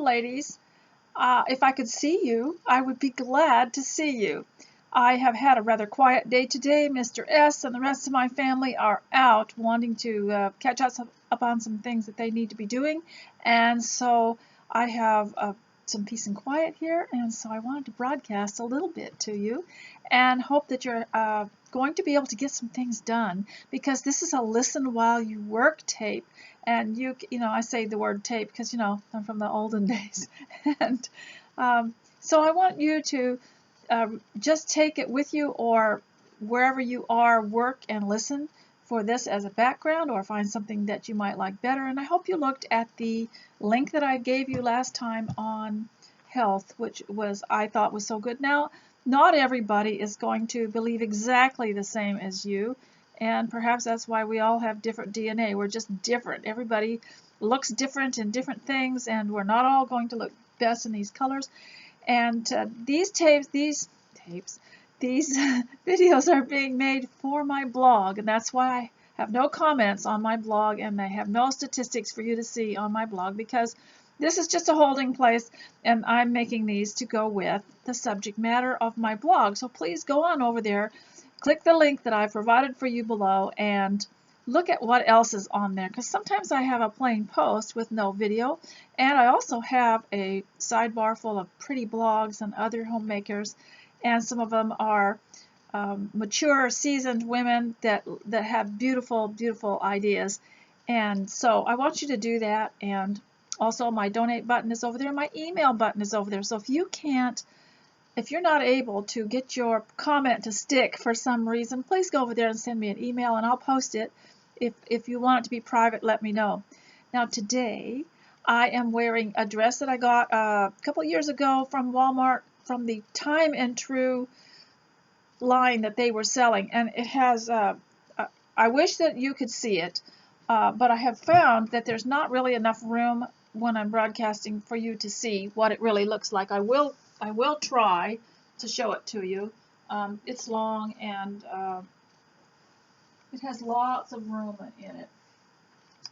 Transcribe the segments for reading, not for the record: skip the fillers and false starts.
ladies. If I could see you, I would be glad to see you. I have had a rather quiet day today. Mr. S. and the rest of my family are out wanting to catch us up on some things that they need to be doing. And so I have some peace and quiet here. And so I wanted to broadcast a little bit to you and hope that you're going to be able to get some things done, because this is a listen while you work tape. And you know, I say the word tape because, you know, I'm from the olden days. And so I want you to just take it with you, or wherever you are, work and listen for this as a background, or find something that you might like better. And I hope you looked at the link that I gave you last time on health, which I thought was so good. Now, not everybody is going to believe exactly the same as you, and perhaps that's why we all have different DNA. We're just different. Everybody looks different in different things, and we're not all going to look best in these colors. And these videos are being made for my blog, and that's why I have no comments on my blog, and I have no statistics for you to see on my blog, because this is just a holding place, and I'm making these to go with the subject matter of my blog. So please go on over there, click the link that I provided for you below, and look at what else is on there, because sometimes I have a plain post with no video, and I also have a sidebar full of pretty blogs and other homemakers, and some of them are mature, seasoned women that have beautiful, beautiful ideas. And so I want you to do that. And also my donate button is over there, my email button is over there. So if you're not able to get your comment to stick for some reason, please go over there and send me an email, and I'll post it. If you want it to be private, let me know. Now today I am wearing a dress that I got a couple years ago from Walmart, from the Time and True line that they were selling, and it has I wish that you could see it, but I have found that there's not really enough room when I'm broadcasting for you to see what it really looks like. I will try to show it to you. It's long, and it has lots of room in it,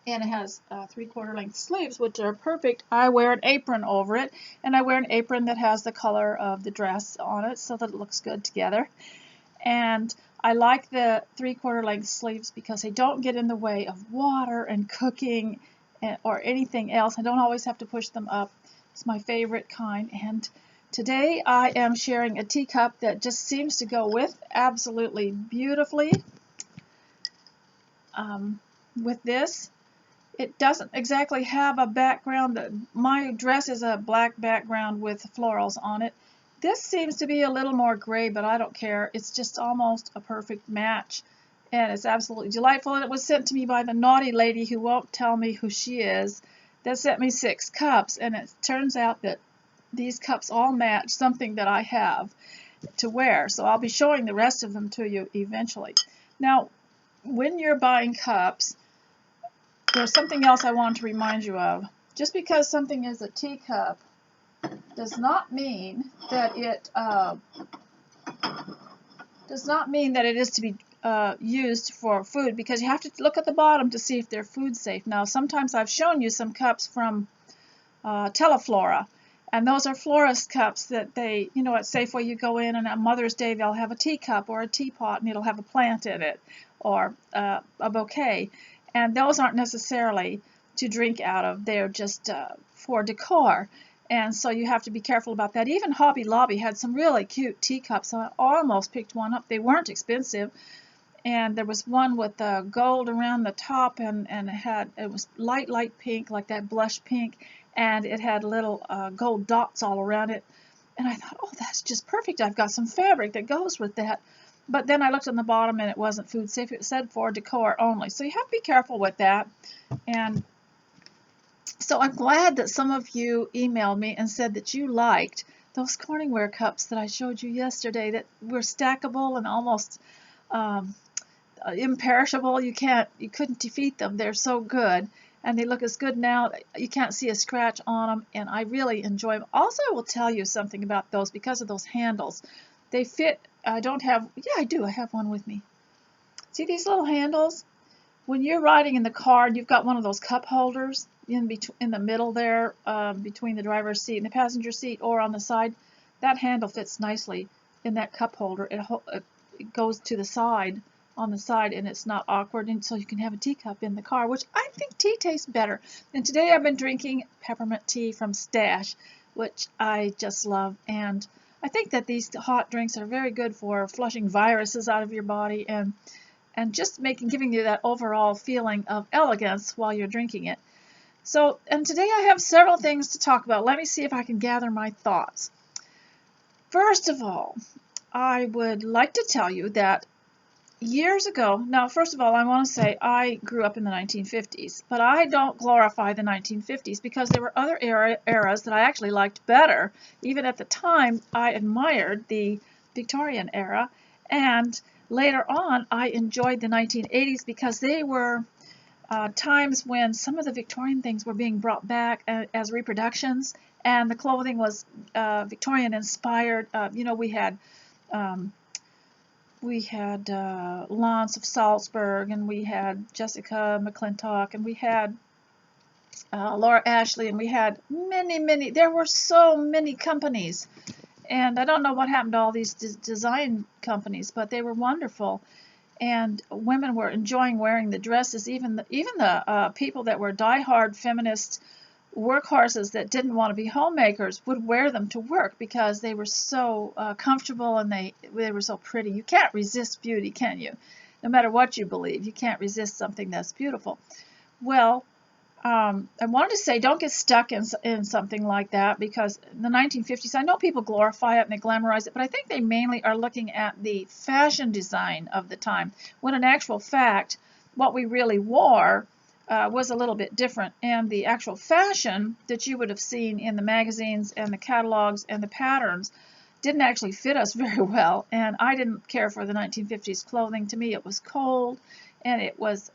and it has 3/4 length sleeves, which are perfect. I wear an apron over it, and I wear an apron that has the color of the dress on it so that it looks good together. And I like the 3/4 length sleeves because they don't get in the way of water and cooking or anything else. I don't always have to push them up. It's my favorite kind. And today I am sharing a teacup that just seems to go with absolutely beautifully with this. It doesn't exactly have a background. My dress is a black background with florals on it. This seems to be a little more gray, but I don't care. It's just almost a perfect match, and it's absolutely delightful. And it was sent to me by the naughty lady who won't tell me who she is, that sent me 6 cups, and it turns out that these cups all match something that I have to wear. So I'll be showing the rest of them to you eventually. Now, when you're buying cups, there's something else I want to remind you of. Just because something is a teacup does not mean that it is to be used for food, because you have to look at the bottom to see if they're food safe. Now, sometimes I've shown you some cups from Teleflora, and those are florist cups that they, you know, at Safeway you go in, and on Mother's Day they'll have a teacup or a teapot, and it'll have a plant in it, or a bouquet. And those aren't necessarily to drink out of. They're just for decor. And so you have to be careful about that. Even Hobby Lobby had some really cute teacups. So I almost picked one up. They weren't expensive. And there was one with gold around the top, and it was light pink, like that blush pink. And it had little gold dots all around it. And I thought, oh, that's just perfect. I've got some fabric that goes with that. But then I looked on the bottom, and it wasn't food safe. It said for decor only. So you have to be careful with that. And so I'm glad that some of you emailed me and said that you liked those Corningware cups that I showed you yesterday, that were stackable and almost imperishable. You couldn't defeat them. They're so good. And they look as good now. You can't see a scratch on them, and I really enjoy them. Also, I will tell you something about those because of those handles. They fit. I don't have, yeah, I do. I have one with me. See these little handles? when you're riding in the car and you've got one of those cup holders in the middle there, between the driver's seat and the passenger seat, or on the side, that handle fits nicely in that cup holder. It goes to the side, on the side, and it's not awkward, and so you can have a teacup in the car, which I think tea tastes better. And today I've been drinking peppermint tea from Stash, which I just love, and I think that these hot drinks are very good for flushing viruses out of your body and just giving you that overall feeling of elegance while you're drinking it. So, and today I have several things to talk about. Let me see if I can gather my thoughts. First of all, I would like to tell you that years ago, now first of all, I want to say I grew up in the 1950s, but I don't glorify the 1950s because there were other eras that I actually liked better. Even at the time, I admired the Victorian era, and later on, I enjoyed the 1980s because they were times when some of the Victorian things were being brought back as reproductions, and the clothing was Victorian inspired. We had Lance of Salzburg, and we had Jessica McClintock, and we had Laura Ashley, and we had many. There were so many companies, and I don't know what happened to all these design companies, but they were wonderful. And women were enjoying wearing the dresses. Even the people that were diehard feminist workhorses that didn't want to be homemakers would wear them to work because they were so comfortable, and they were so pretty. You can't resist beauty, can you? No matter what you believe, you can't resist something that's beautiful. Well, I wanted to say don't get stuck in something like that, because in the 1950s, I know people glorify it and they glamorize it, but I think they mainly are looking at the fashion design of the time, when in actual fact, what we really wore was a little bit different, and the actual fashion that you would have seen in the magazines and the catalogs and the patterns didn't actually fit us very well, and I didn't care for the 1950s clothing. To me, it was cold, and it was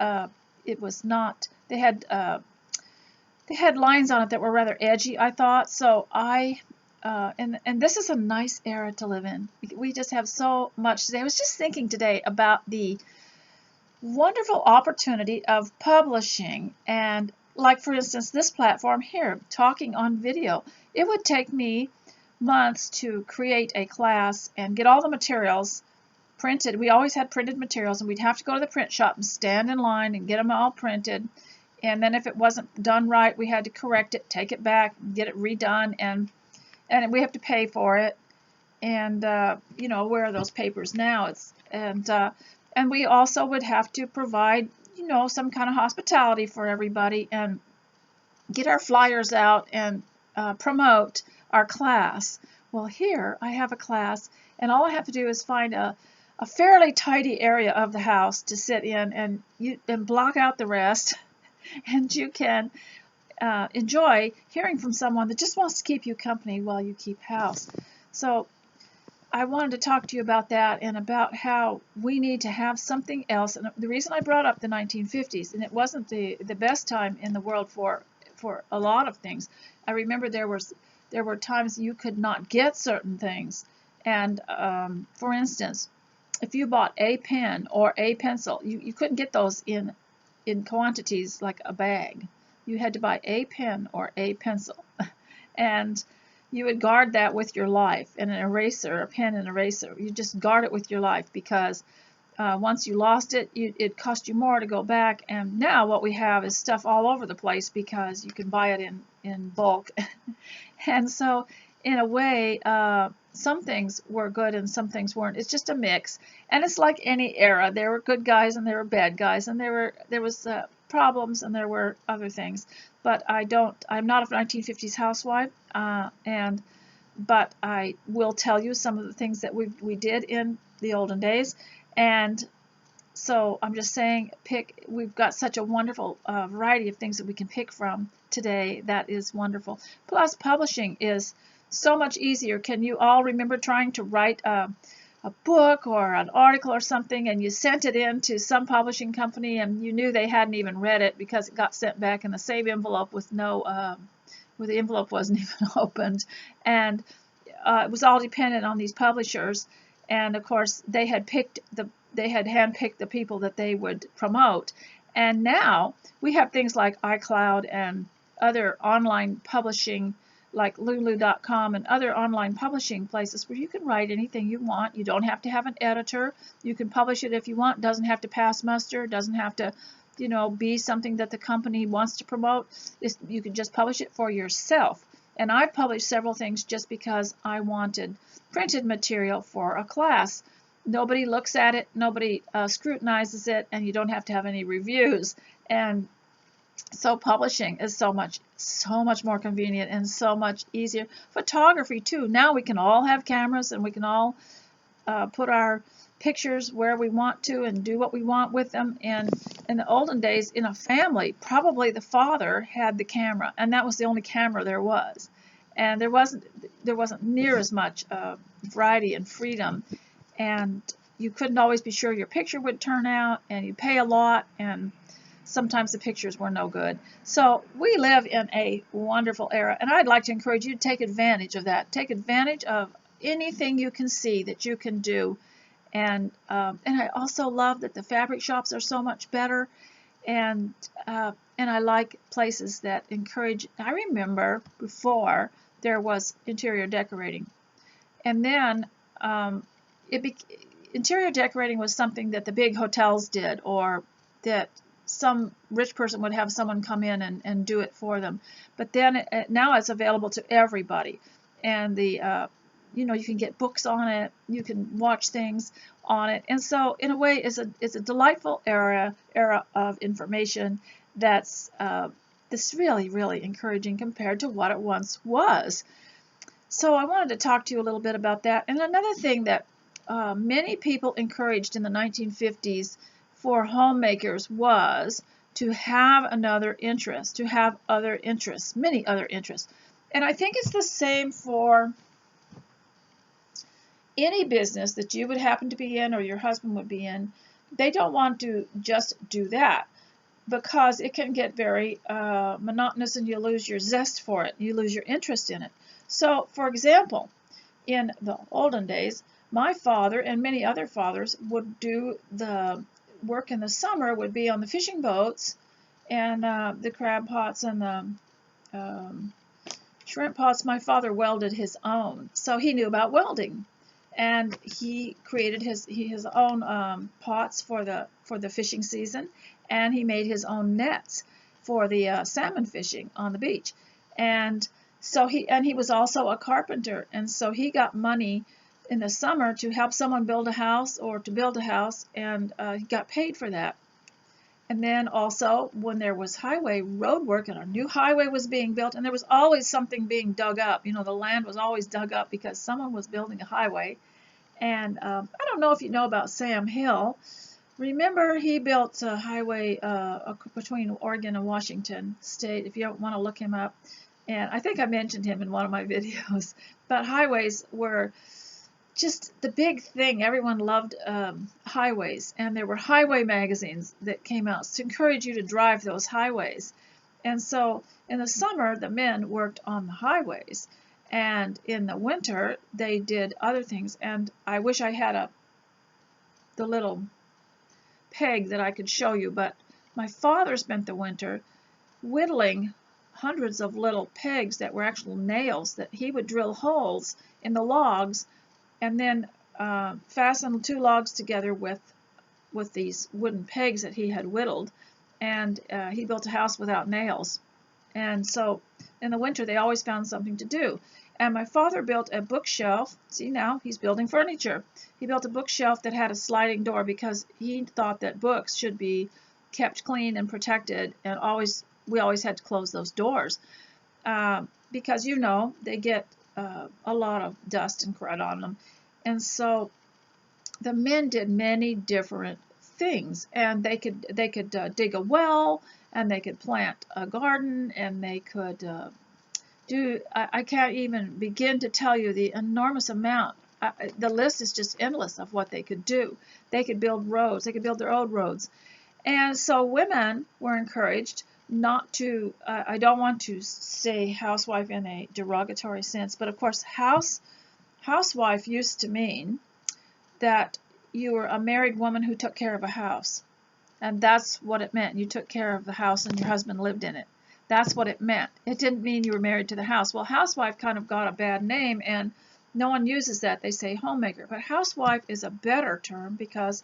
not. They had lines on it that were rather edgy, I thought. So and this is a nice era to live in. We just have so much today. I was just thinking today about the wonderful opportunity of publishing, and like for instance this platform here, talking on video. It would take me months to create a class and get all the materials printed. We always had printed materials, and we'd have to go to the print shop and stand in line and get them all printed, and then if it wasn't done right, we had to correct it, take it back, get it redone, and we have to pay for it. And where are those papers now? And we also would have to provide, some kind of hospitality for everybody, and get our flyers out and promote our class. Well, here I have a class, and all I have to do is find a fairly tidy area of the house to sit in, and block out the rest, and you can enjoy hearing from someone that just wants to keep you company while you keep house. So I wanted to talk to you about that, and about how we need to have something else. And the reason I brought up the 1950s, and it wasn't the best time in the world for a lot of things. I remember there were times you could not get certain things, and for instance, if you bought a pen or a pencil, you couldn't get those in quantities like a bag. You had to buy a pen or a pencil, and you would guard that with your life. And an eraser, a pen and eraser, you just guard it with your life, because once you lost it, it cost you more to go back. And now what we have is stuff all over the place because you can buy it in bulk. And so in a way, some things were good and some things weren't. It's just a mix. And it's like any era. There were good guys and there were bad guys, and there was problems and there were other things. But I'm not a 1950s housewife, but I will tell you some of the things that we did in the olden days. And so I'm just saying, we've got such a wonderful variety of things that we can pick from today. That is wonderful. Plus, publishing is so much easier. Can you all remember trying to write a book or an article or something, and you sent it in to some publishing company, and you knew they hadn't even read it because it got sent back in the same envelope with where the envelope wasn't even opened, and it was all dependent on these publishers. And of course, they had handpicked the people that they would promote, And now we have things like iCloud and other online publishing like lulu.com and other online publishing places where you can write anything you want. You don't have to have an editor. You can publish it if you want. It doesn't have to pass muster. It doesn't have to, be something that the company wants to promote. You can just publish it for yourself. And I've published several things just because I wanted printed material for a class. Nobody looks at it, nobody scrutinizes it, and you don't have to have any reviews. And so publishing is so much more convenient and so much easier. Photography too. Now we can all have cameras and we can all put our pictures where we want to and do what we want with them. And in the olden days, in a family, probably the father had the camera, and that was the only camera there was. And there wasn't near as much variety and freedom, and you couldn't always be sure your picture would turn out, and you pay a lot, and sometimes the pictures were no good. So we live in a wonderful era, and I'd like to encourage you to take advantage of that. Take advantage of anything you can see that you can do. And I also love that the fabric shops are so much better, and I like places that encourage. I remember before there was interior decorating, and then interior decorating was something that the big hotels did, or that some rich person would have someone come in and do it for them. But then now it's available to everybody, and you can get books on it, you can watch things on it, and so in a way it's a delightful era of information that's really, really encouraging compared to what it once was. So I wanted to talk to you a little bit about that. And another thing that many people encouraged in the 1950s for homemakers was to have another interest, to have other interests, many other interests. And I think it's the same for any business that you would happen to be in or your husband would be in. They don't want to just do that because it can get very monotonous, and you lose your zest for it. You lose your interest in it. So, for example, in the olden days, my father and many other fathers would do the work in the summer, would be on the fishing boats and the crab pots and the shrimp pots. My father welded his own, so he knew about welding. And he created his own pots for the fishing season, and he made his own nets for the salmon fishing on the beach. And so he was also a carpenter, and so he got money in the summer to help someone build a house or to build a house, and he got paid for that. And then also when there was highway road work and a new highway was being built, and there was always something being dug up. The land was always dug up because someone was building a highway. And I don't know if you know about Sam Hill. Remember, he built a highway between Oregon and Washington State, if you want to look him up. And I think I mentioned him in one of my videos. But highways were just the big thing. Everyone loved highways, and there were highway magazines that came out to encourage you to drive those highways. And so in the summer, the men worked on the highways, and in the winter they did other things. And I wish I had the little peg that I could show you, but my father spent the winter whittling hundreds of little pegs that were actual nails, that he would drill holes in the logs and then fasten two logs together with these wooden pegs that he had whittled, and he built a house without nails. And so in the winter they always found something to do. And my father built a bookshelf. See, now he's building furniture. He built a bookshelf that had a sliding door because he thought that books should be kept clean and protected, and we always had to close those doors because they get a lot of dust and crud on them. And so the men did many different things, and they could dig a well, and they could plant a garden, and they could I can't even begin to tell you the enormous amount. The list is just endless of what they could do. They could build roads. They could build their own roads. And so women were encouraged not to, I don't want to say housewife in a derogatory sense, but of course housewife used to mean that you were a married woman who took care of a house. And that's what it meant. You took care of the house and your husband lived in it. That's what it meant. It didn't mean you were married to the house. Well, housewife kind of got a bad name, and no one uses that. They say homemaker. But housewife is a better term because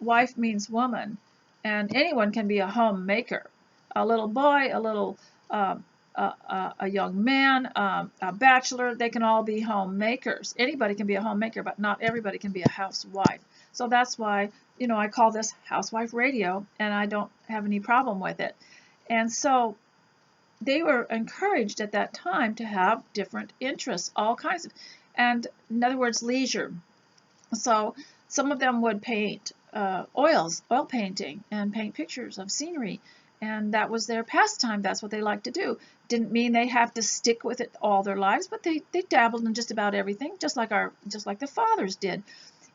wife means woman, and anyone can be a homemaker. A little boy, a little a young man, a bachelor, they can all be homemakers. Anybody can be a homemaker, but not everybody can be a housewife. So that's why, I call this Housewife Radio, and I don't have any problem with it. And so they were encouraged at that time to have different interests, all kinds of, and in other words, leisure. So some of them would paint oil painting, and paint pictures of scenery. And that was their pastime. That's what they liked to do. Didn't mean they have to stick with it all their lives, but they dabbled in just about everything, just like the fathers did.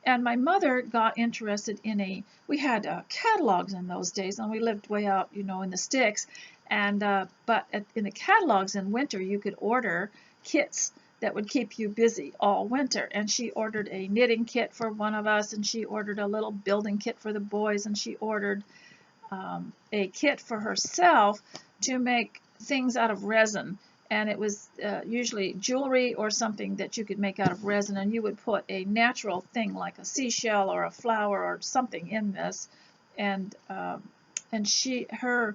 And my mother got interested in we had catalogs in those days, and we lived way out, in the sticks. And but in the catalogs in winter, you could order kits that would keep you busy all winter. And she ordered a knitting kit for one of us, and she ordered a little building kit for the boys, and she ordered a kit for herself to make things out of resin. And it was usually jewelry or something that you could make out of resin, and you would put a natural thing like a seashell or a flower or something in this, and her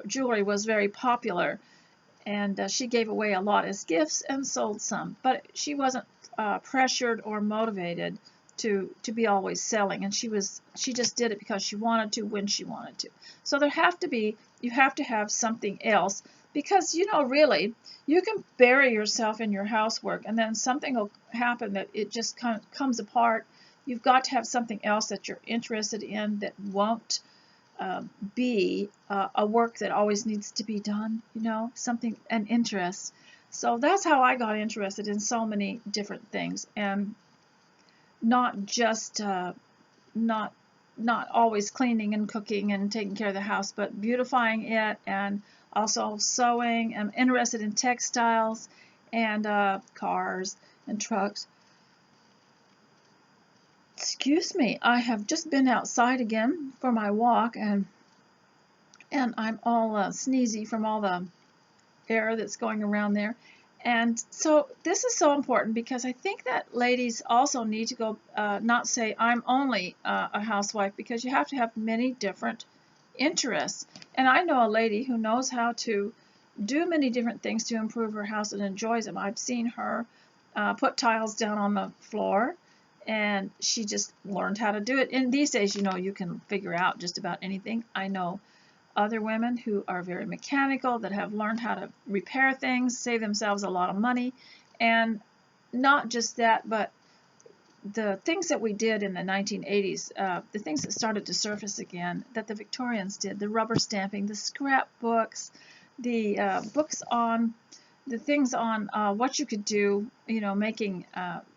jewelry was very popular, and she gave away a lot as gifts and sold some, but she wasn't pressured or motivated to be always selling, and she just did it because she wanted to when she wanted to. So you have to have something else, because really you can bury yourself in your housework and then something will happen that it just kind of comes apart. You've got to have something else that you're interested in that won't be a work that always needs to be done, something, an interest. So that's how I got interested in so many different things, and not just not always cleaning and cooking and taking care of the house, but beautifying it, and also sewing. I'm interested in textiles and cars and trucks. Excuse me, I have just been outside again for my walk, and I'm all sneezy from all the air that's going around there. And so this is so important, because I think that ladies also need to go, not say I'm only a housewife, because you have to have many different interests. And I know a lady who knows how to do many different things to improve her house and enjoys them. I've seen her put tiles down on the floor, and she just learned how to do it. And these days, you can figure out just about anything. I know other women who are very mechanical, that have learned how to repair things, save themselves a lot of money. And not just that, but the things that we did in the 1980s, the things that started to surface again, that the Victorians did, the rubber stamping, the scrapbooks, the books on, the things on what you could do, making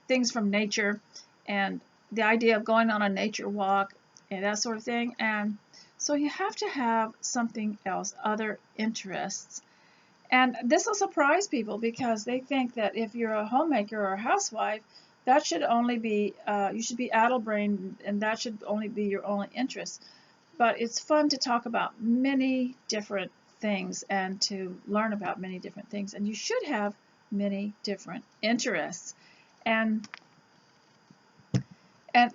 things from nature, and the idea of going on a nature walk and that sort of thing. And so you have to have something else, other interests. And this will surprise people, because they think that if you're a homemaker or a housewife, that should only be, you should be addle-brained, and that should only be your only interest. But it's fun to talk about many different things and to learn about many different things. And you should have many different interests. And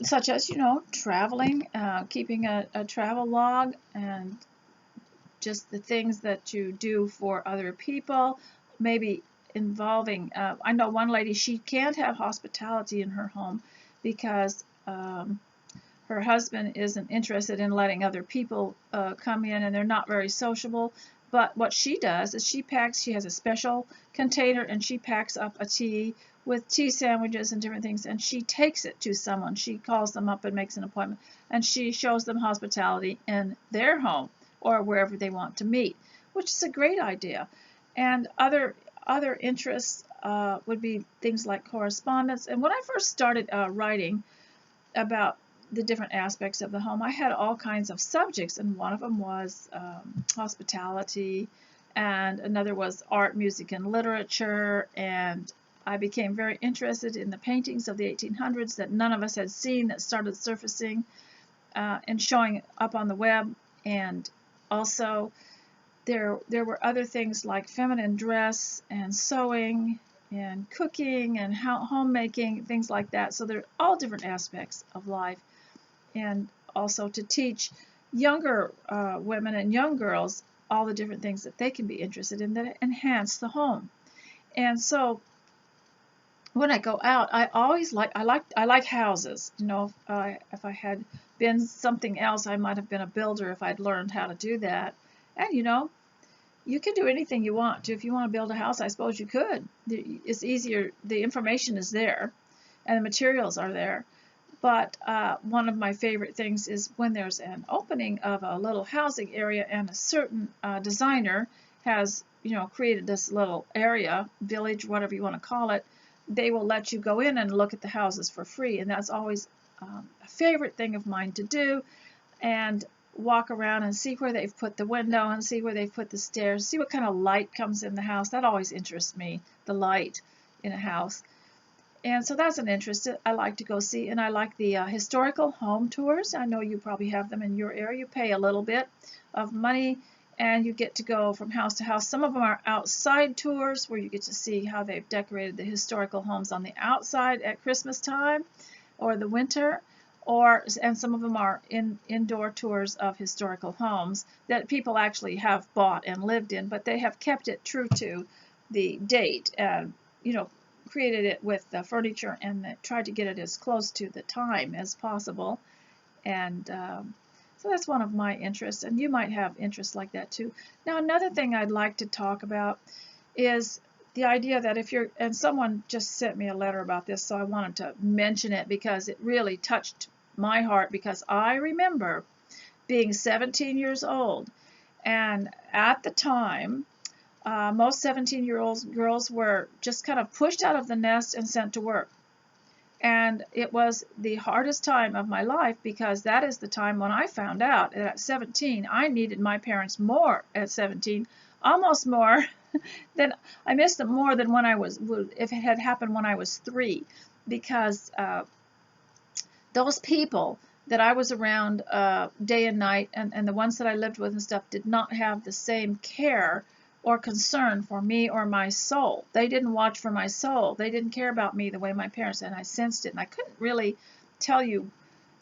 such as, traveling, keeping a travel log, and just the things that you do for other people, maybe involving, I know one lady, she can't have hospitality in her home because her husband isn't interested in letting other people come in, and they're not very sociable. But what she does is she has a special container, and she packs up a tea with tea sandwiches and different things, and she takes it to someone. She calls them up and makes an appointment, and she shows them hospitality in their home or wherever they want to meet, which is a great idea. And other interests would be things like correspondence. And when I first started writing about the different aspects of the home, I had all kinds of subjects, and one of them was hospitality, and another was art, music, and literature. And I became very interested in the paintings of the 1800s that none of us had seen, that started surfacing. and showing up on the web. And also there were other things like feminine dress and sewing and cooking and homemaking, things like that. So they're all different aspects of life. And also to teach younger women and young girls all the different things that they can be interested in that enhance the home. And so when I go out, I like houses. You know, if I had been something else, I might have been a builder if I'd learned how to do that. And you know, you can do anything you want to. If you want to build a house, I suppose you could. It's easier. The information is there, and the materials are there. But one of my favorite things is when there's an opening of a little housing area and a certain designer has, you know, created this little area, village, whatever you want to call it. They will let you go in and look at the houses for free, and that's always a favorite thing of mine to do. And walk around and see where they've put the window and see where they've put the stairs, see what kind of light comes in the house. That always interests me, the light in a house. And so that's an interest I like to go see. And I like the historical home tours. I know you probably have them in your area. You pay a little bit of money and you get to go from house to house. Some of them are outside tours where you get to see how they've decorated the historical homes on the outside at Christmas time or the winter. And some of them are indoor tours of historical homes that people actually have bought and lived in, but they have kept it true to the date and, you know, created it with the furniture and tried to get it as close to the time as possible. And so that's one of my interests, and you might have interests like that too. Now, another thing I'd like to talk about is the idea that if you're, and someone just sent me a letter about this, so I wanted to mention it because it really touched my heart, because I remember being 17 years old, and at the time, most 17-year-old girls were just kind of pushed out of the nest and sent to work. And it was the hardest time of my life, because that is the time when I found out that at 17, I needed my parents more at 17, almost more than, I missed them more than when I was, if it had happened when I was 3, because those people that I was around day and night, and the ones that I lived with and stuff, did not have the same care or concern for me or my soul. They didn't watch for my soul. They didn't care about me the way my parents did, and I sensed it. And I couldn't really tell you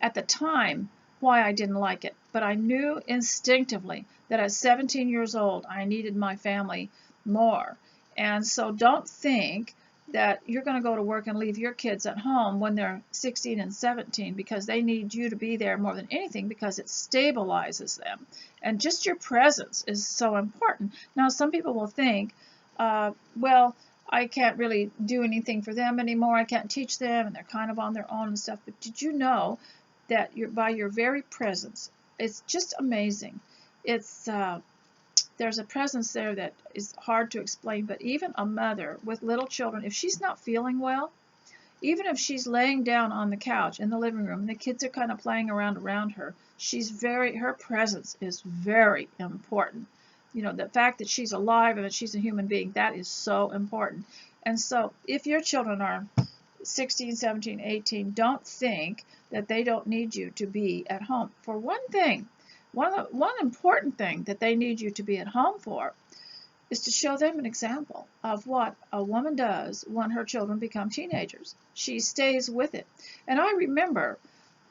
at the time why I didn't like it, but I knew instinctively that at 17 years old, I needed my family more. And so don't think that you're going to go to work and leave your kids at home when they're 16 and 17, because they need you to be there more than anything, because it stabilizes them. And just your presence is so important. Now, some people will think, well, I can't really do anything for them anymore. I can't teach them, and they're kind of on their own and stuff. But did you know that by your very presence, it's just amazing. It's there's a presence there that is hard to explain, but even a mother with little children, if she's not feeling well, even if she's laying down on the couch in the living room and the kids are kind of playing around her, her presence is very important. You know, the fact that she's alive and that she's a human being, that is so important. And so if your children are 16, 17, 18, don't think that they don't need you to be at home. For one thing, one important thing that they need you to be at home for is to show them an example of what a woman does when her children become teenagers. She stays with it. And I remember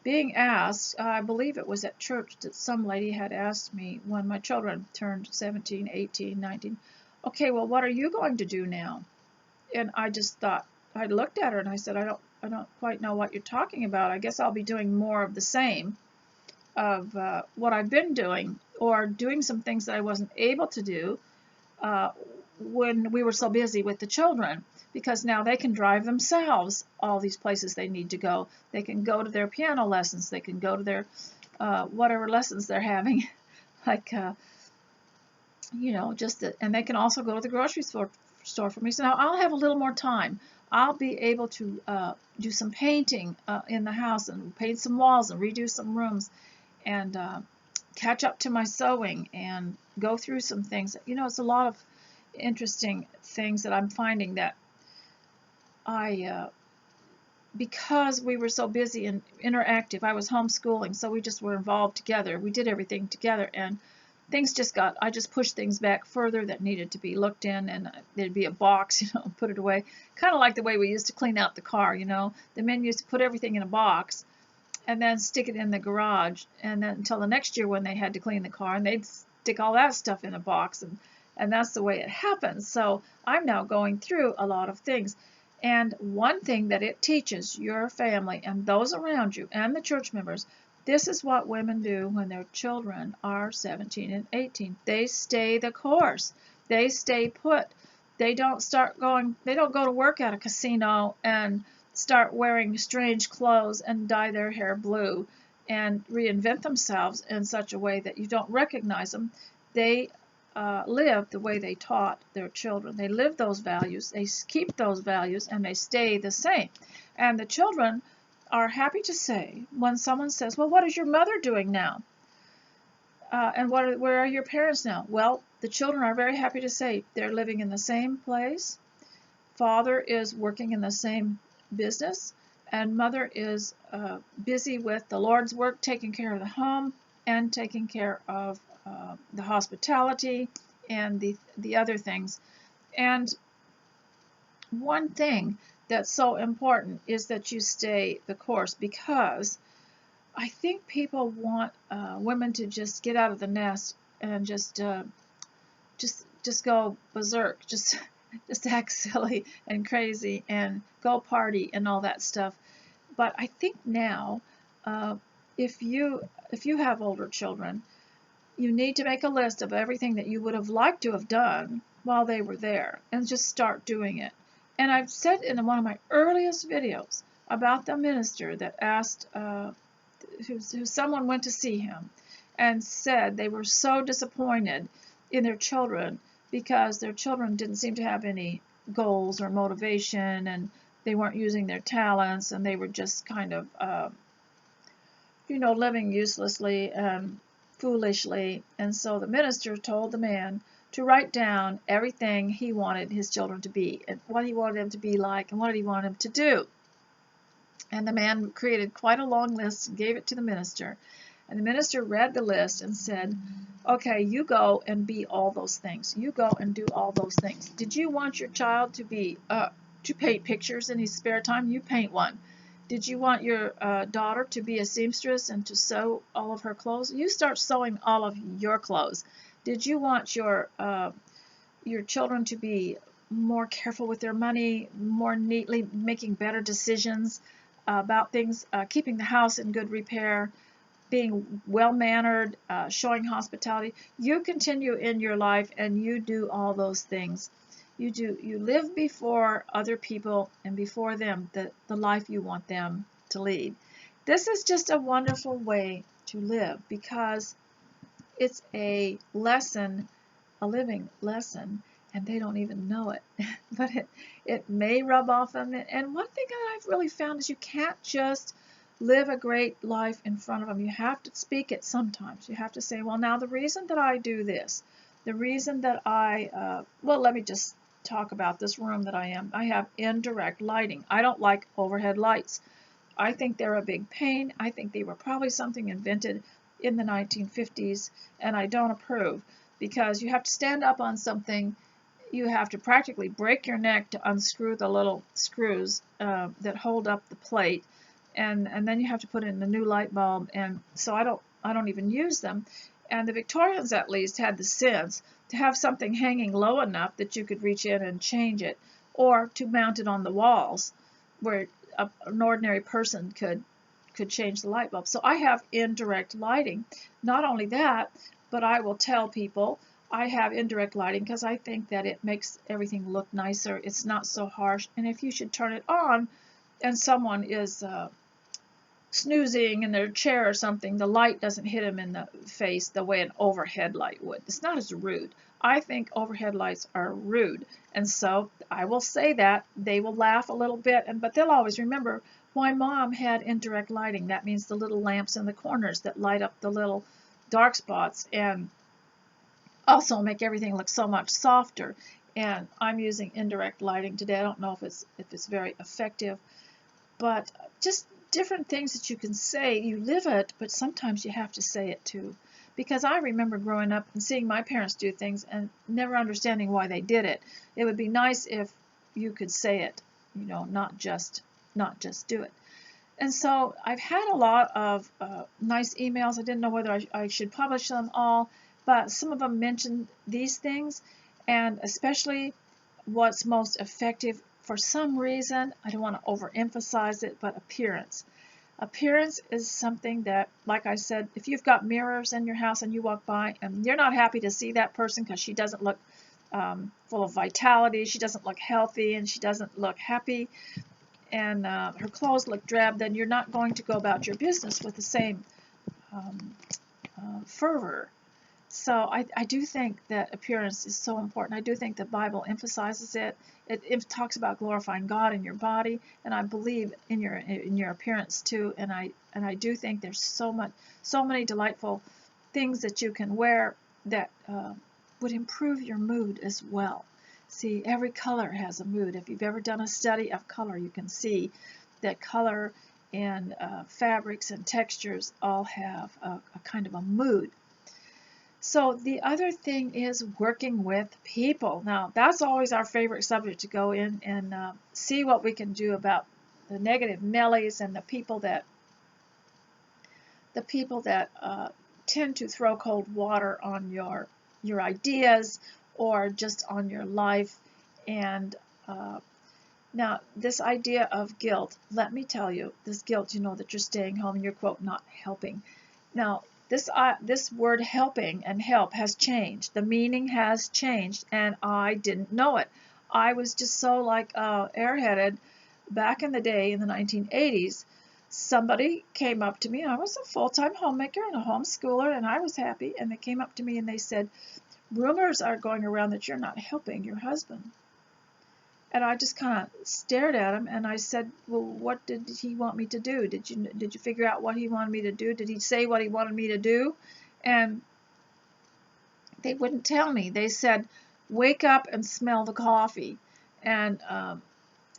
being asked, I believe it was at church, that some lady had asked me when my children turned 17, 18, 19, okay, well, what are you going to do now? And I just thought, I looked at her and I said, I don't quite know what you're talking about. I guess I'll be doing more of the same of what I've been doing, or doing some things that I wasn't able to do when we were so busy with the children, because now they can drive themselves all these places they need to go. They can go to their piano lessons. They can go to their whatever lessons they're having, like you know, and they can also go to the grocery store for me. So now I'll have a little more time. I'll be able to do some painting in the house, and paint some walls and redo some rooms, and catch up to my sewing and go through some things. You know, it's a lot of interesting things that I'm finding that I because we were so busy and interactive, I was homeschooling, so we just were involved together. We did everything together, and I just pushed things back further that needed to be looked in, and there'd be a box, put it away. Kind of like the way we used to clean out the car, The men used to put everything in a box and then stick it in the garage, and then until the next year when they had to clean the car, and they'd stick all that stuff in a box, and that's the way it happens. So I'm now going through a lot of things. And one thing that it teaches your family and those around you and the church members, this is what women do when their children are 17 and 18. They stay the course. They stay put. They don't go to work at a casino and start wearing strange clothes and dye their hair blue and reinvent themselves in such a way that you don't recognize them. They live the way they taught their children. They live those values, they keep those values, and they stay the same. And the children are happy to say when someone says, well, what is your mother doing now? And where are your parents now? Well, the children are very happy to say they're living in the same place. Father is working in the same business, and mother is busy with the Lord's work, taking care of the home and taking care of the hospitality and the other things. And one thing that's so important is that you stay the course, because I think people want women to just get out of the nest and just go berserk, just act silly and crazy and go party and all that stuff. But I think now, if you have older children, you need to make a list of everything that you would have liked to have done while they were there and just start doing it. And I've said in one of my earliest videos about the minister that asked, who someone went to see him and said they were so disappointed in their children because their children didn't seem to have any goals or motivation, and they weren't using their talents, and they were just kind of, living uselessly and foolishly. And so the minister told the man to write down everything he wanted his children to be, and what he wanted them to be like, and what he wanted them to do. And the man created quite a long list and gave it to the minister. And the minister read the list and said, okay, you go and be all those things. You go and do all those things. Did you want your child to be to paint pictures in his spare time? You paint one. Did you want your daughter to be a seamstress and to sew all of her clothes? You start sewing all of your clothes. Did you want your children to be more careful with their money, more neatly making better decisions about things, keeping the house in good repair, being well-mannered, showing hospitality? You continue in your life and you do all those things. You live before other people and before them the life you want them to lead. This is just a wonderful way to live, because it's a lesson, a living lesson, and they don't even know it. But it may rub off on them. And one thing that I've really found is you can't just live a great life in front of them. You have to speak it sometimes. You have to say, well, now the reason that I do this, the reason that let me just talk about this room that I am. I have indirect lighting. I don't like overhead lights. I think they're a big pain. I think they were probably something invented in the 1950s, and I don't approve, because you have to stand up on something. You have to practically break your neck to unscrew the little screws that hold up the plate, and then you have to put in the new light bulb. And so I don't even use them. And the Victorians at least had the sense to have something hanging low enough that you could reach in and change it, or to mount it on the walls where an ordinary person could change the light bulb. So I have indirect lighting. Not only that, but I will tell people I have indirect lighting because I think that it makes everything look nicer. It's not so harsh. And if you should turn it on and someone is snoozing in their chair or something, the light doesn't hit them in the face the way an overhead light would. It's not as rude. I think overhead lights are rude, and so I will say that. They will laugh a little bit, but they'll always remember why Mom had indirect lighting. That means the little lamps in the corners that light up the little dark spots and also make everything look so much softer. And I'm using indirect lighting today. I don't know if it's very effective, but just different things that you can say. You live it, but sometimes you have to say it too. Because I remember growing up and seeing my parents do things and never understanding why they did it. It would be nice if you could say it, not just do it. And so I've had a lot of nice emails. I didn't know whether I should publish them all, but some of them mentioned these things, and especially what's most effective for some reason. I don't want to overemphasize it, but appearance. Appearance is something that, like I said, if you've got mirrors in your house and you walk by and you're not happy to see that person because she doesn't look full of vitality, she doesn't look healthy, and she doesn't look happy, and her clothes look drab, then you're not going to go about your business with the same fervor. So I do think that appearance is so important. I do think the Bible emphasizes it. It talks about glorifying God in your body, and I believe in your appearance too. And I do think there's so many delightful things that you can wear that would improve your mood as well. See, every color has a mood. If you've ever done a study of color, you can see that color and fabrics and textures all have a kind of a mood. So the other thing is working with people. Now, that's always our favorite subject, to go in and see what we can do about the negative Nellies and the people that tend to throw cold water on your ideas or just on your life. And now this idea of guilt, let me tell you, this guilt, that you're staying home and you're, quote, not helping. Now, this word helping and help has changed. The meaning has changed, and I didn't know it. I was just so airheaded back in the day in the 1980s. Somebody came up to me, and I was a full-time homemaker and a homeschooler, and I was happy, and they came up to me and they said, rumors are going around that you're not helping your husband. And I just kind of stared at him, and I said, well, what did he want me to do? Did you figure out what he wanted me to do? Did he say what he wanted me to do? And they wouldn't tell me. They said, wake up and smell the coffee. And,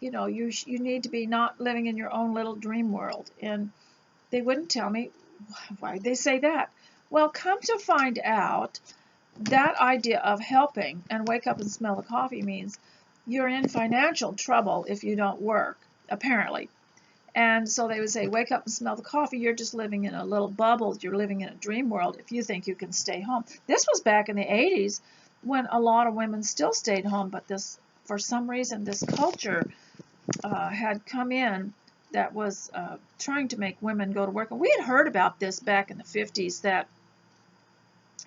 you need to be not living in your own little dream world. And they wouldn't tell me. Why did they say that? Well, come to find out, that idea of helping and wake up and smell the coffee means you're in financial trouble if you don't work, apparently. And so they would say, wake up and smell the coffee. You're just living in a little bubble. You're living in a dream world if you think you can stay home. This was back in the 80s when a lot of women still stayed home, but for some reason, this culture had come in that was trying to make women go to work. And we had heard about this back in the 50s, that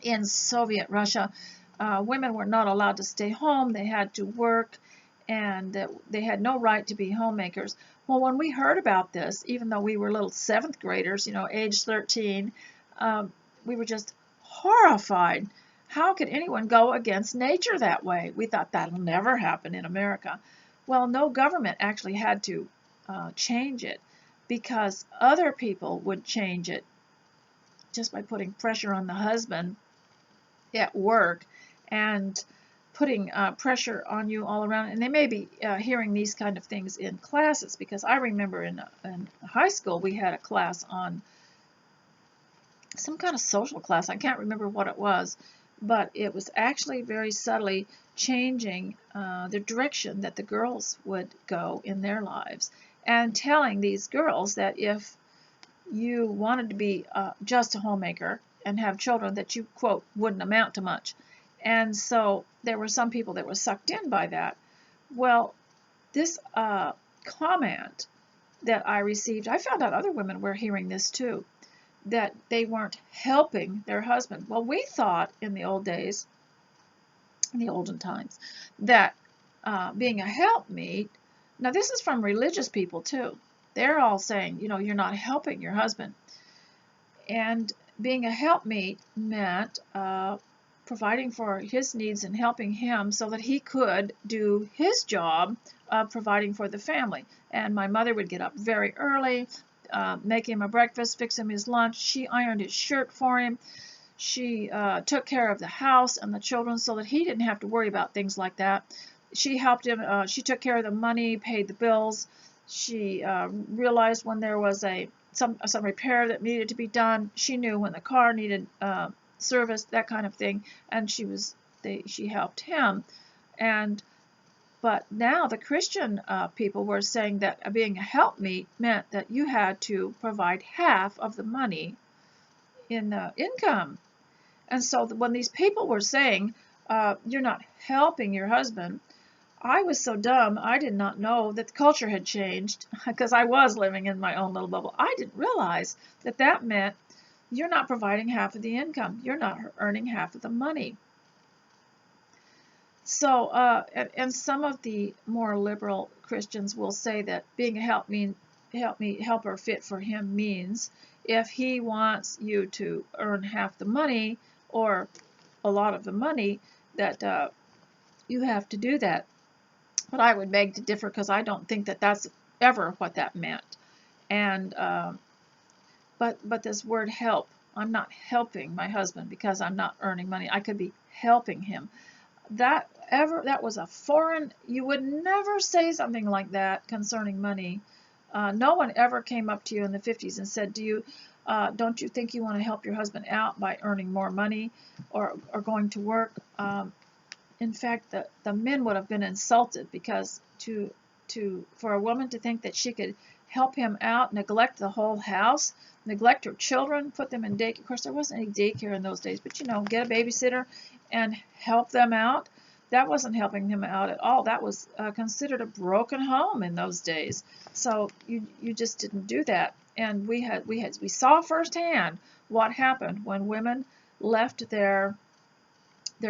in Soviet Russia, women were not allowed to stay home. They had to work, and they had no right to be homemakers. Well, when we heard about this, even though we were little 7th graders, age 13, we were just horrified. How could anyone go against nature that way? We thought that'll never happen in America. Well, no government actually had to change it, because other people would change it just by putting pressure on the husband at work and putting pressure on you all around. And they may be hearing these kind of things in classes, because I remember in high school we had a class on some kind of social class. I can't remember what it was, but it was actually very subtly changing the direction that the girls would go in their lives, and telling these girls that if you wanted to be just a homemaker and have children, that you, quote, wouldn't amount to much. And so there were some people that were sucked in by that. Well, this comment that I received, I found out other women were hearing this too, that they weren't helping their husband. Well, we thought in the old days, in the olden times, that being a helpmeet, now this is from religious people too. They're all saying, you're not helping your husband. And being a helpmeet meant providing for his needs and helping him so that he could do his job of providing for the family. And my mother would get up very early, make him a breakfast, fix him his lunch. She ironed his shirt for him. She took care of the house and the children so that he didn't have to worry about things like that. She helped him. She took care of the money, paid the bills, She realized when there was some repair that needed to be done. She knew when the car needed service, that kind of thing, and she helped him. And but now the Christian people were saying that being a helpmeet meant that you had to provide half of the money in income. And so when these people were saying, you're not helping your husband, I was so dumb, I did not know that the culture had changed because I was living in my own little bubble. I didn't realize that that meant you're not providing half of the income. You're not earning half of the money. So, and some of the more liberal Christians will say that being a helper fit for him means if he wants you to earn half the money or a lot of the money, that you have to do that. But I would beg to differ because I don't think that that's ever what that meant. And but this word help, I'm not helping my husband because I'm not earning money. I could be helping him. That was a foreign. You would never say something like that concerning money. No one ever came up to you in the 50s and said, don't you think you want to help your husband out by earning more money or going to work? In fact, the men would have been insulted because for a woman to think that she could help him out, neglect the whole house, neglect her children, put them in daycare. Of course, there wasn't any daycare in those days, but get a babysitter and help them out. That wasn't helping him out at all. That was considered a broken home in those days. So you just didn't do that. And we saw firsthand what happened when women left their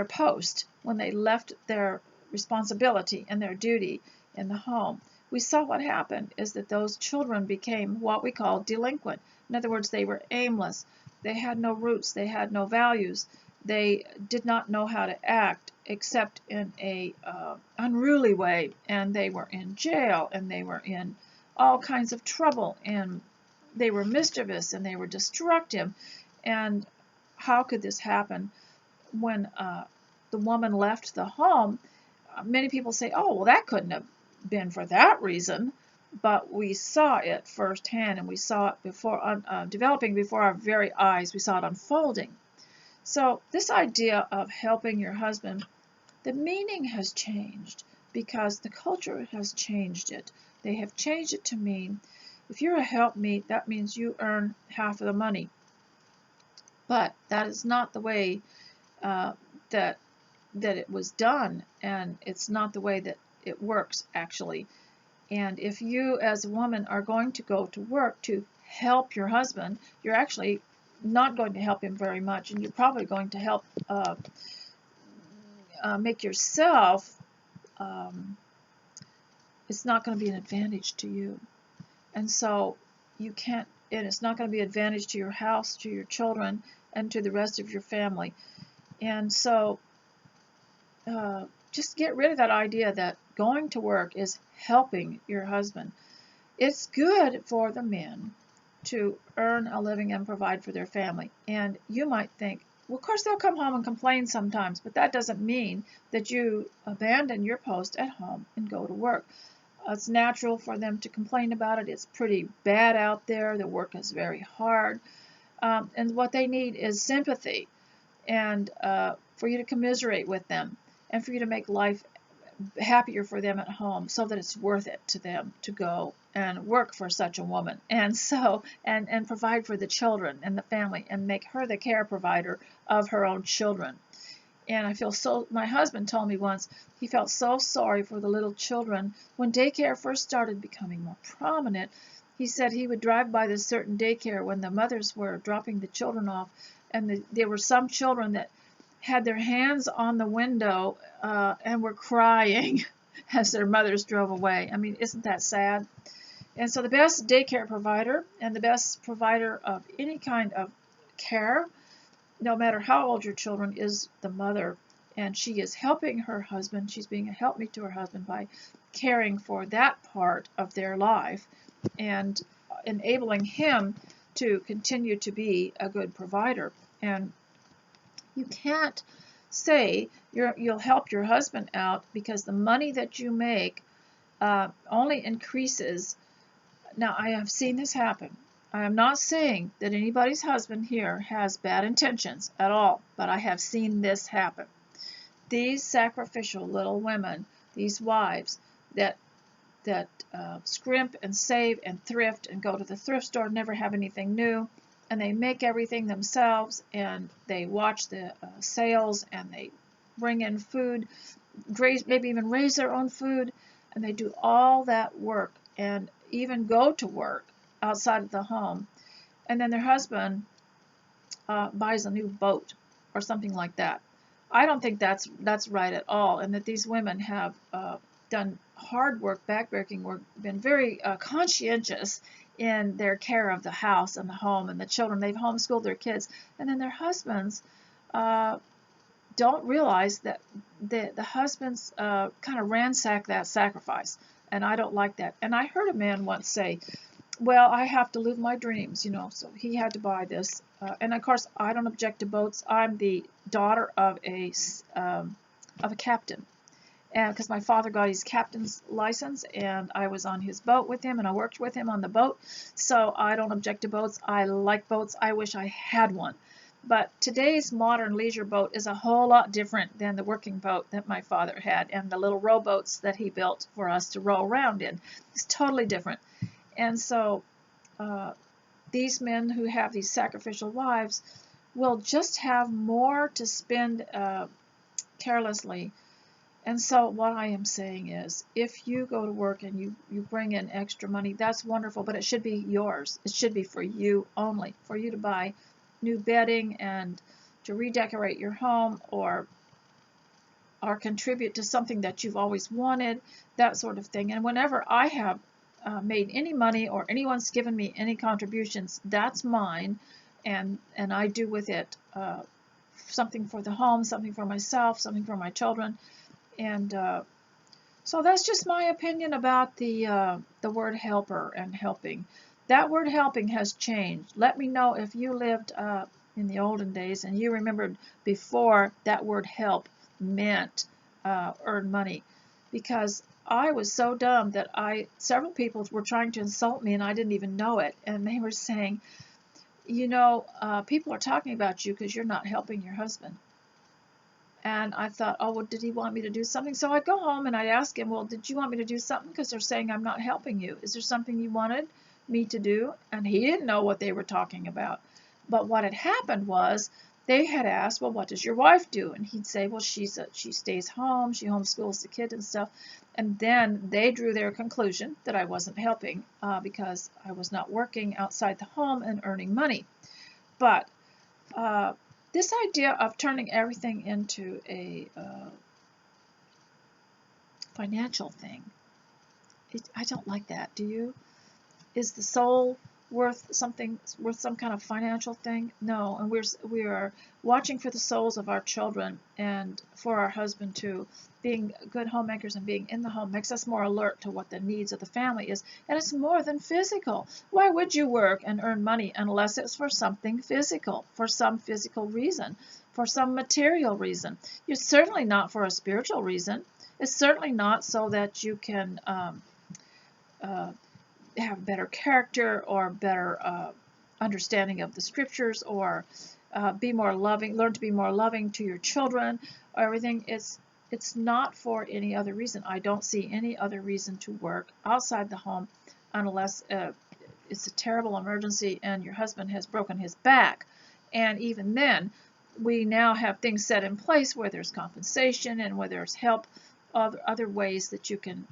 post, when they left their responsibility and their duty in the home. We saw what happened is that those children became what we call delinquent. In other words, they were aimless. They had no roots. They had no values. They did not know how to act except in a unruly way, and they were in jail, and they were in all kinds of trouble, and they were mischievous, and they were destructive. And how could this happen? When the woman left the home, many people say, oh, well, that couldn't have been for that reason. But we saw it firsthand, and we saw it developing before our very eyes. We saw it unfolding. So this idea of helping your husband, the meaning has changed because the culture has changed it. They have changed it to mean if you're a helpmeet, that means you earn half of the money. But that is not the way that it was done, and it's not the way that it works actually. And if you as a woman are going to go to work to help your husband, you're actually not going to help him very much, and you're probably going to help make yourself, it's not going to be an advantage to you. And so you can't, and it's not going to be an advantage to your house, to your children, and to the rest of your family. And so just get rid of that idea that going to work is helping your husband. It's good for the men to earn a living and provide for their family. And you might think, well, of course they'll come home and complain sometimes, but that doesn't mean that you abandon your post at home and go to work. It's natural for them to complain about it. It's pretty bad out there. The work is very hard. And what they need is sympathy and for you to commiserate with them and for you to make life happier for them at home so that it's worth it to them to go and work for such a woman and provide for the children and the family and make her the care provider of her own children. And my husband told me once he felt so sorry for the little children when daycare first started becoming more prominent. He said he would drive by this certain daycare when the mothers were dropping the children off, and there were some children that had their hands on the window and were crying as their mothers drove away. I mean, isn't that sad? And so the best daycare provider and the best provider of any kind of care, no matter how old your children, is the mother. And she is helping her husband. She's being a helpmeet to her husband by caring for that part of their life and enabling him to continue to be a good provider. And you can't say you'll help your husband out because the money that you make only increases Now, I have seen this happen. I am not saying that anybody's husband here has bad intentions at all, but I have seen this happen. These sacrificial little women, these wives that scrimp and save and thrift and go to the thrift store, never have anything new, and they make everything themselves, and they watch the sales, and they bring in food, maybe even raise their own food, and they do all that work and even go to work outside of the home, and then their husband buys a new boat or something like that. I don't think that's right at all, and that these women have done hard work, backbreaking work, been very conscientious in their care of the house and the home and the children. They've homeschooled their kids, and then their husbands don't realize that the husbands kind of ransack that sacrifice, and I don't like that. And I heard a man once say, well, I have to live my dreams, so he had to buy this. And of course, I don't object to boats. I'm the daughter of a captain, and because my father got his captain's license, and I was on his boat with him, and I worked with him on the boat, so I don't object to boats. I like boats. I wish I had one. But today's modern leisure boat is a whole lot different than the working boat that my father had, and the little rowboats that he built for us to row around in. It's totally different. And so these men who have these sacrificial wives will just have more to spend carelessly. And so what I am saying is, if you go to work and you bring in extra money, that's wonderful, but it should be yours. It should be for you only, for you to buy new bedding and to redecorate your home, or contribute to something that you've always wanted, that sort of thing. And whenever I have made any money, or anyone's given me any contributions, that's mine, and I do with it something for the home, something for myself, something for my children. And so that's just my opinion about the word helper and helping. That word helping has changed. Let me know if you lived in the olden days and you remembered before that word help meant earn money, because I was so dumb that several people were trying to insult me and I didn't even know it, and they were saying, people are talking about you because you're not helping your husband. And I thought, oh, well, did he want me to do something? So I'd go home and I'd ask him, well, did you want me to do something? Because they're saying I'm not helping you. Is there something you wanted me to do? And he didn't know what they were talking about. But what had happened was, they had asked, well, what does your wife do? And he'd say, well, she stays home, she homeschools the kid and stuff. And then they drew their conclusion that I wasn't helping because I was not working outside the home and earning money. But this idea of turning everything into a financial thing, I don't like that. Do you? Is the soul worth some kind of financial thing? No. And we are watching for the souls of our children and for our husband too. Being good homemakers and being in the home makes us more alert to what the needs of the family is. And it's more than physical. Why would you work and earn money unless it's for something physical, for some physical reason, for some material reason? It's certainly not for a spiritual reason. It's certainly not so that you can have better character or better understanding of the scriptures, or be more loving, learn to be more loving to your children, or everything. It's not for any other reason. I don't see any other reason to work outside the home unless it's a terrible emergency and your husband has broken his back. And even then, we now have things set in place where there's compensation and where there's help, other ways that you can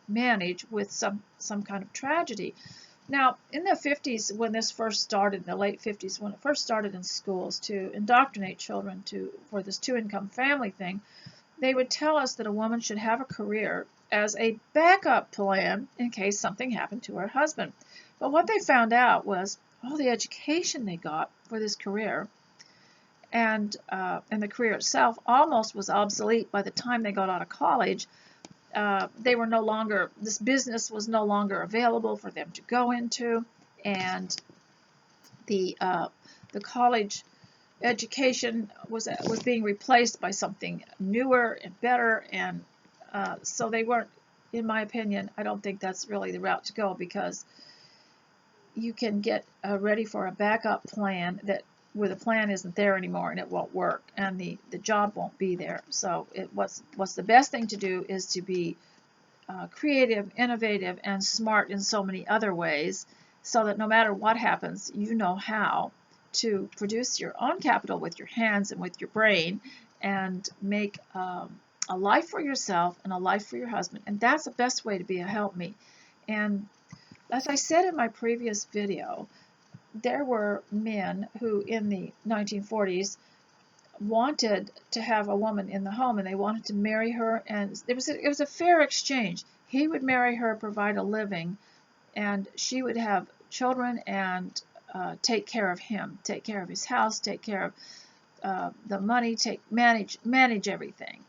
manage with some kind of tragedy. Now, in the 50s, when this first started, in the late 50s, when it first started in schools to indoctrinate children for this two-income family thing, they would tell us that a woman should have a career as a backup plan in case something happened to her husband. But what they found out was all the education they got for this career, and the career itself almost was obsolete by the time they got out of college. This business was no longer available for them to go into, and the college education was being replaced by something newer and better, and so they weren't, in my opinion, I don't think that's really the route to go, because you can get ready for a backup plan that where the plan isn't there anymore and it won't work and the job won't be there. So what's the best thing to do is to be creative, innovative, and smart in so many other ways, so that no matter what happens, you know how to produce your own capital with your hands and with your brain and make a life for yourself and a life for your husband. And that's the best way to be a helpmeet. And as I said in my previous video, there were men who in the 1940s wanted to have a woman in the home, and they wanted to marry her, and it was a fair exchange. He would marry her, provide a living, and she would have children and take care of him, take care of his house, take care of the money, manage everything.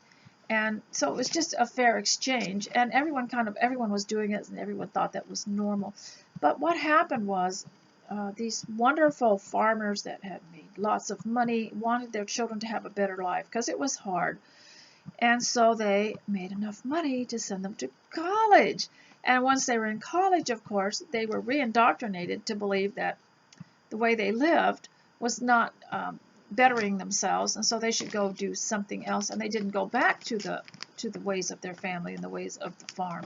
And so it was just a fair exchange, and everyone was doing it, and everyone thought that was normal. But what happened was these wonderful farmers that had made lots of money wanted their children to have a better life because it was hard. And so they made enough money to send them to college. And once they were in college, of course, they were reindoctrinated to believe that the way they lived was not bettering themselves, and so they should go do something else. And they didn't go back to the ways of their family and the ways of the farm.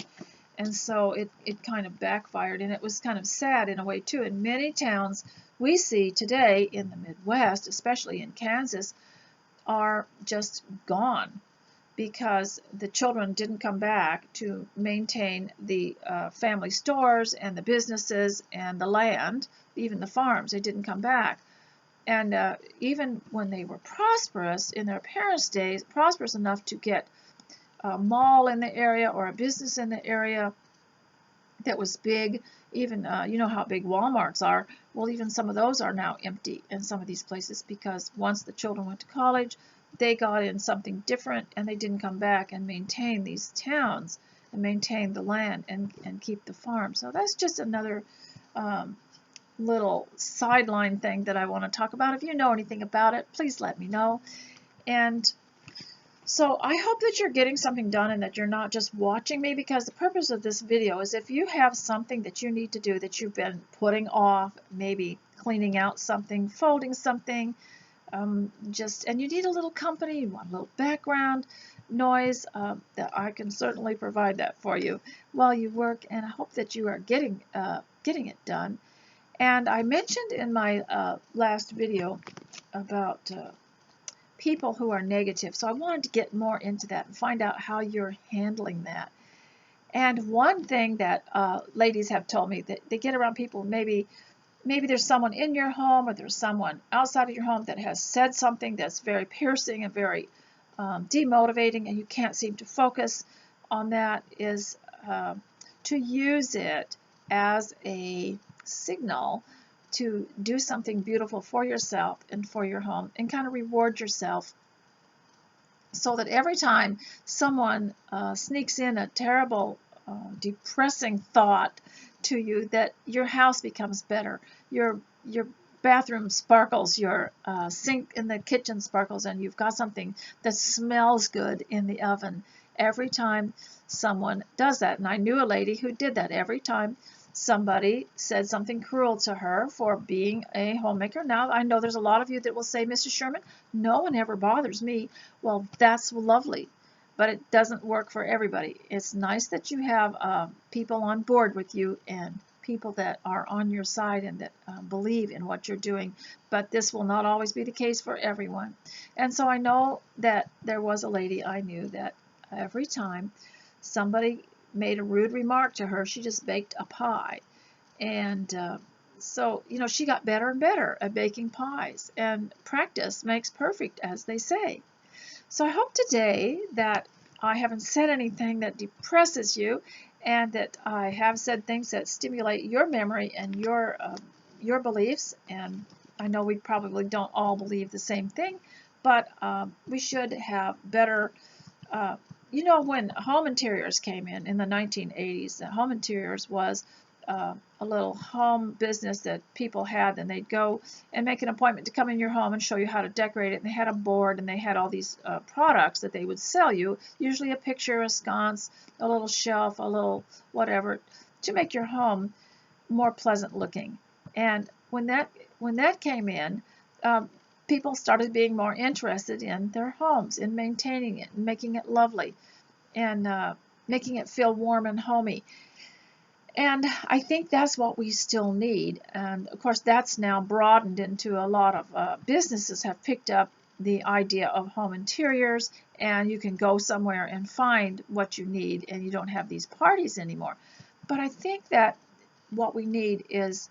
And so it kind of backfired, and it was kind of sad in a way too. In many towns we see today in the Midwest, especially in Kansas, are just gone because the children didn't come back to maintain the family stores and the businesses and the land, even the farms. They didn't come back. And even when they were prosperous in their parents' days, prosperous enough to get a mall in the area or a business in the area that was big, even you know how big Walmarts are. Well, even some of those are now empty in some of these places because once the children went to college, they got in something different and they didn't come back and maintain these towns and maintain the land and keep the farm. So that's just another little sideline thing that I want to talk about. If you know anything about it, please let me know. And so I hope that you're getting something done and that you're not just watching me, because the purpose of this video is if you have something that you need to do that you've been putting off, maybe cleaning out something, folding something, and you need a little company, you want a little background noise, that I can certainly provide that for you while you work, and I hope that you are getting it done. And I mentioned in my last video about people who are negative, so I wanted to get more into that and find out how you're handling that. And one thing that ladies have told me, that they get around people, maybe there's someone in your home or there's someone outside of your home that has said something that's very piercing and very demotivating, and you can't seem to focus on that, is to use it as a signal to do something beautiful for yourself and for your home, and kind of reward yourself, so that every time someone sneaks in a terrible, depressing thought to you, that your house becomes better, your bathroom sparkles, your sink in the kitchen sparkles, and you've got something that smells good in the oven every time someone does that. And I knew a lady who did that every time somebody said something cruel to her for being a homemaker. Now, I know there's a lot of you that will say, Mrs. Sherman, no one ever bothers me. Well, that's lovely, but it doesn't work for everybody. It's nice that you have people on board with you and people that are on your side and that believe in what you're doing, but this will not always be the case for everyone. And so I know that there was a lady I knew that every time somebody made a rude remark to her, she just baked a pie. And so, you know, she got better and better at baking pies, and practice makes perfect, as they say. So I hope today that I haven't said anything that depresses you, and that I have said things that stimulate your memory and your beliefs. And I know we probably don't all believe the same thing, but we should have better you know, when home interiors came in the 1980s, the home interiors was a little home business that people had, and they'd go and make an appointment to come in your home and show you how to decorate it. And they had a board, and they had all these products that they would sell you, usually a picture, a sconce, a little shelf, a little whatever, to make your home more pleasant looking. And when that came in, people started being more interested in their homes, in maintaining it, and making it lovely, and making it feel warm and homey. And I think that's what we still need. And of course, that's now broadened into a lot of businesses have picked up the idea of home interiors, and you can go somewhere and find what you need, and you don't have these parties anymore. But I think that what we need is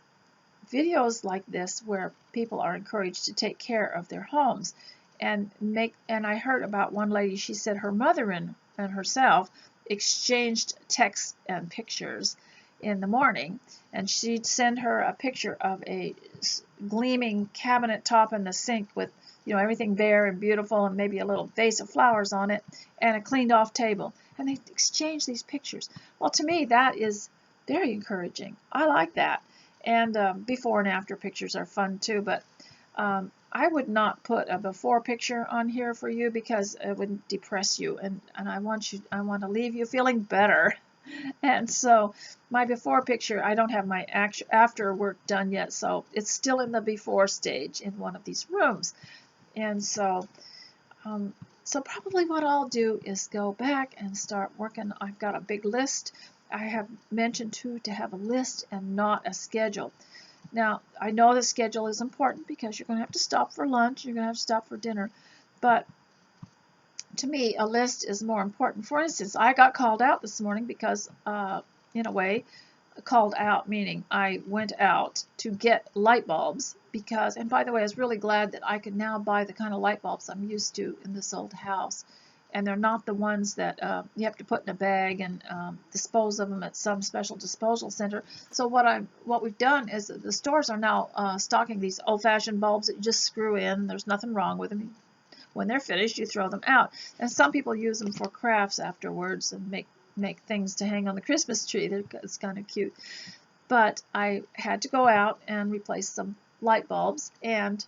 videos like this where people are encouraged to take care of their homes and I heard about one lady. She said her mother and herself exchanged texts and pictures in the morning, and she'd send her a picture of a gleaming cabinet top in the sink with, you know, everything bare and beautiful, and maybe a little vase of flowers on it, and a cleaned off table, and they exchange these pictures. Well, to me, that is very encouraging. I like that. And before and after pictures are fun too, but I would not put a before picture on here for you because it would depress you, and I want to leave you feeling better. And so my before picture, I don't have my after work done yet, so it's still in the before stage in one of these rooms. And so so probably what I'll do is go back and start working. I've got a big list. I have mentioned too to have a list and not a schedule. Now, I know the schedule is important because you're going to have to stop for lunch, you're going to have to stop for dinner, but to me, a list is more important. For instance, I got called out this morning because, in a way, called out meaning I went out to get light bulbs because, and by the way, I was really glad that I could now buy the kind of light bulbs I'm used to in this old house. And they're not the ones that you have to put in a bag and dispose of them at some special disposal center. So what we've done is the stores are now stocking these old-fashioned bulbs that you just screw in. There's nothing wrong with them. When they're finished, you throw them out. And some people use them for crafts afterwards and make things to hang on the Christmas tree. It's kind of cute. But I had to go out and replace some light bulbs. And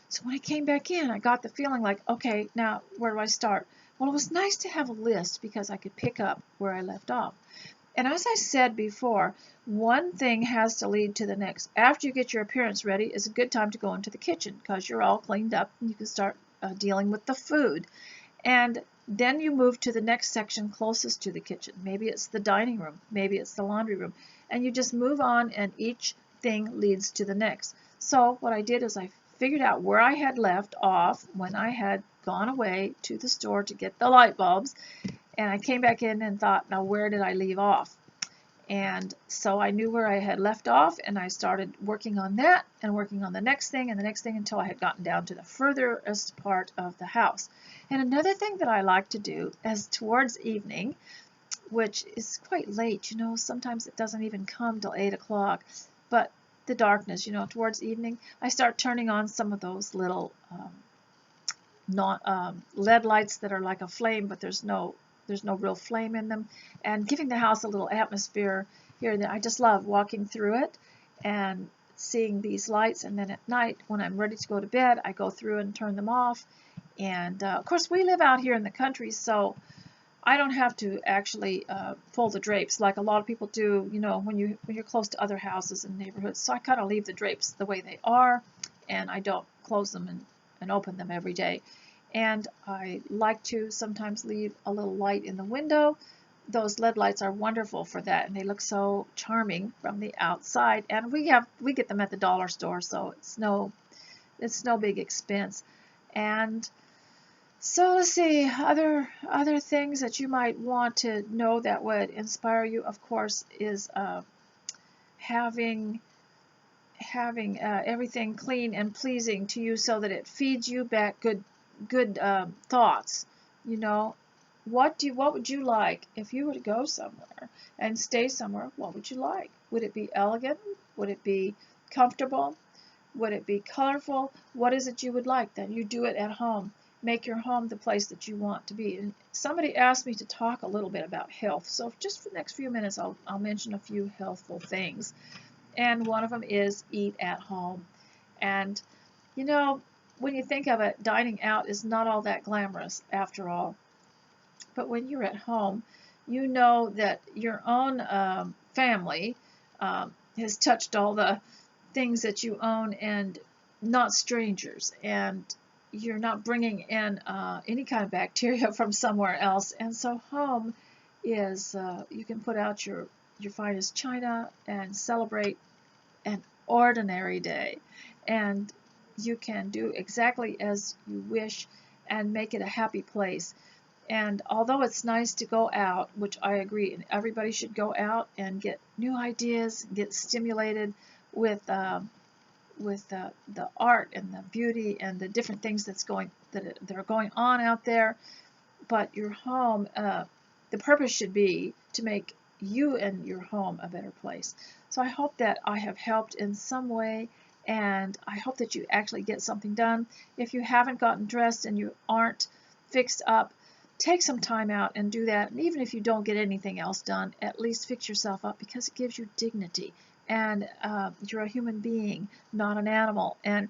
so when I came back in, I got the feeling like, okay, now where do I start? Well, it was nice to have a list because I could pick up where I left off. And as I said before, one thing has to lead to the next. After you get your appearance ready, it's a good time to go into the kitchen because you're all cleaned up and you can start dealing with the food. And then you move to the next section closest to the kitchen. Maybe it's the dining room, maybe it's the laundry room. And you just move on and each thing leads to the next. So what I did is I figured out where I had left off when I had gone away to the store to get the light bulbs, and I came back in and thought, now where did I leave off? And so I knew where I had left off, and I started working on that and working on the next thing and the next thing until I had gotten down to the furthest part of the house. And another thing that I like to do is towards evening, which is quite late, you know, sometimes it doesn't even come till 8 o'clock, but the darkness, you know, towards evening, I start turning on some of those little LED lights that are like a flame, but there's no real flame in them, and giving the house a little atmosphere here and there. I just love walking through it and seeing these lights, and then at night when I'm ready to go to bed, I go through and turn them off. And of course, we live out here in the country, so I don't have to actually pull the drapes like a lot of people do, you know, when you're close to other houses and neighborhoods. So I kind of leave the drapes the way they are, and I don't close them and open them every day. And I like to sometimes leave a little light in the window. Those LED lights are wonderful for that, and they look so charming from the outside. And we get them at the dollar store, so it's no big expense. And so let's see, other things that you might want to know that would inspire you, of course, is having everything clean and pleasing to you so that it feeds you back good thoughts. You know, what would you like if you were to go somewhere and stay somewhere? What would you like? Would it be elegant? Would it be comfortable? Would it be colorful? What is it you would like? Then you do it at home. Make your home the place that you want to be. And somebody asked me to talk a little bit about health, so just for the next few minutes I'll mention a few healthful things. And one of them is eat at home. And you know, when you think of it, dining out is not all that glamorous after all. But when you're at home, you know that your own family has touched all the things that you own and not strangers, and you're not bringing in any kind of bacteria from somewhere else. And so home is, you can put out your finest china and celebrate an ordinary day, and you can do exactly as you wish and make it a happy place. And although it's nice to go out, which I agree, and everybody should go out and get new ideas, get stimulated with the art and the beauty and the different things that are going on out there. But your home, the purpose should be to make you and your home a better place. So I hope that I have helped in some way, and I hope that you actually get something done. If you haven't gotten dressed and you aren't fixed up, take some time out and do that. And even if you don't get anything else done, at least fix yourself up, because it gives you dignity. And you're a human being, not an animal. And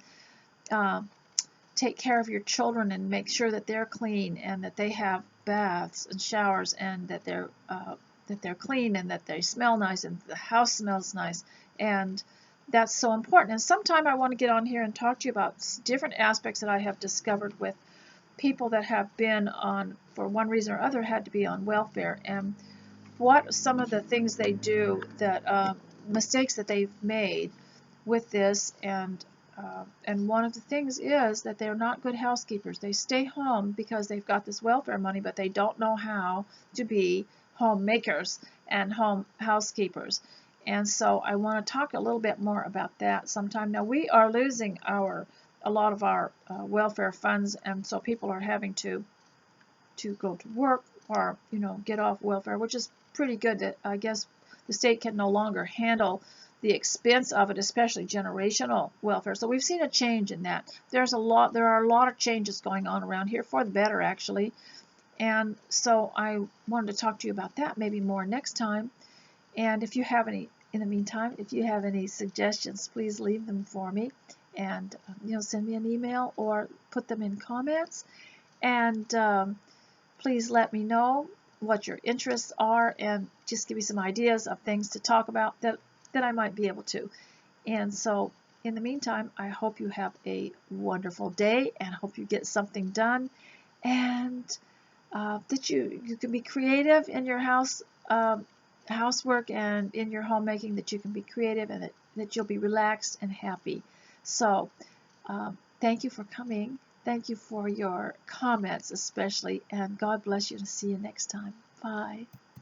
take care of your children and make sure that they're clean and that they have baths and showers, and that they're clean and that they smell nice and the house smells nice. And that's so important. And sometime I want to get on here and talk to you about different aspects that I have discovered with people that have been on, for one reason or other, had to be on welfare, and what some of the things they do, that mistakes that they've made with this. And one of the things is that they're not good housekeepers. They stay home because they've got this welfare money, but they don't know how to be homemakers and home housekeepers. And so I want to talk a little bit more about that sometime. Now, we are losing a lot of our welfare funds, and so people are having to go to work or get off welfare, which is pretty good. That I guess the state can no longer handle the expense of it, especially generational welfare. So we've seen a change in that. There are a lot of changes going on around here, for the better actually. And so I wanted to talk to you about that maybe more next time. And if you have any, in the meantime, if you have any suggestions, please leave them for me, and send me an email or put them in comments. And please let me know what your interests are, and just give me some ideas of things to talk about that I might be able to. And so in the meantime, I hope you have a wonderful day, and hope you get something done, and that you can be creative in your housework and in your homemaking, that you can be creative, and that you'll be relaxed and happy. So thank you for coming. Thank you for your comments especially, and God bless you, and see you next time. Bye.